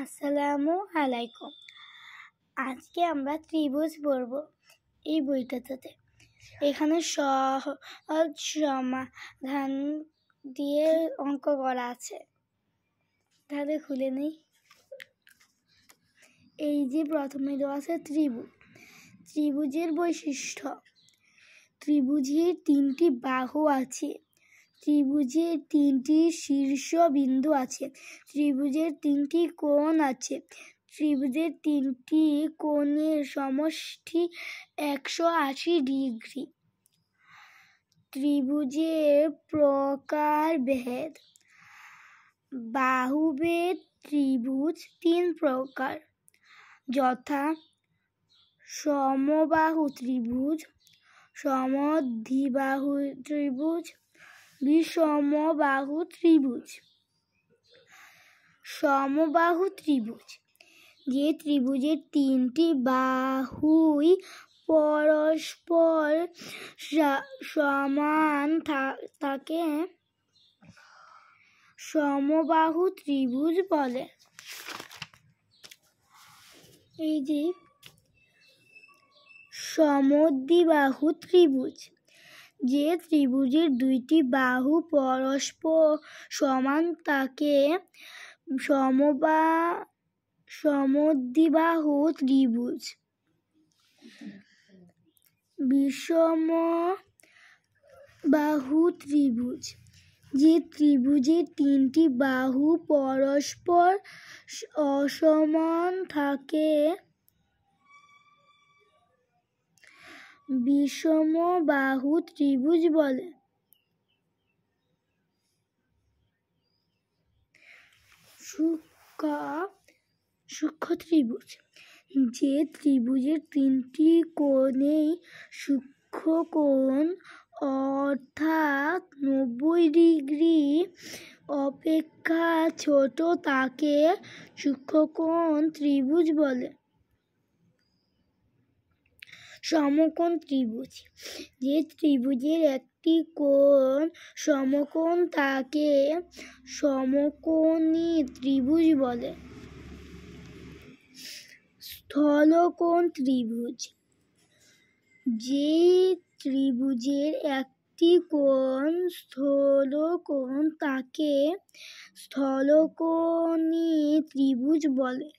আসসালামু আলাইকুম। আজকে আমরা ত্রিভুজ পড়ব এই বইটাতে। এখানে সহজ সমাধান দিয়ে অঙ্ক করা আছে। তাহলে খুলে নেই। এই যে প্রথমে দেওয়া আছে ত্রিভুজ। ত্রিভুজের বৈশিষ্ট্য: ত্রিভুজের 3টি বাহু আছে, ত্রিভুজের 3টি শীর্ষবিন্দু আছে, ত্রিভুজের 3টি কোণ আছে, ত্রিভুজের 3টি কোণের সমষ্টি 180 ডিগ্রি। ত্রিভুজের প্রকারভেদ: বাহুভেদ ত্রিভুজ 3 প্রকার, যথা সমবাহু ত্রিভুজ, সমদ্বিবাহু ত্রিভুজ, বিষমবাহু ত্রিভুজ। সমবাহু ত্রিভুজ: যে ত্রিভুজের 3টি বাহুই পরস্পর সমান তাকে সমবাহু ত্রিভুজ বলে। এই যে সমদ্বিবাহু ত্রিভুজ: যে ত্রিভুজের 2টি বাহু পরস্পর সমান তাকে সমদ্বিবাহু ত্রিভুজ। বিষমবাহু ত্রিভুজ: যে ত্রিভুজের 3টি বাহু পরস্পর অসমান তাকে বিষমবাহু ত্রিভুজ বলে। সূক্ষ্ম ত্রিভুজ: যে ত্রিভুজের 3টি কোণেই সূক্ষ্ম কোণ অর্থাৎ 90 ডিগ্রি অপেক্ষা ছোট তাকে সূক্ষ্মকোণ ত্রিভুজ বলে। সমকোণ ত্রিভুজ: যে ত্রিভুজের একটি কোণ সমকোণ তাকে সমকোণী ত্রিভুজ বলে। স্থলকোণ ত্রিভুজ: যে ত্রিভুজের একটি কোণ স্থলকোণ তাকে স্থলকোণী ত্রিভুজ বলে।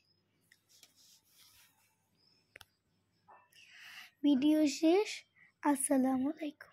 ভিডিও শেষ। আসসালামু আলাইকুম।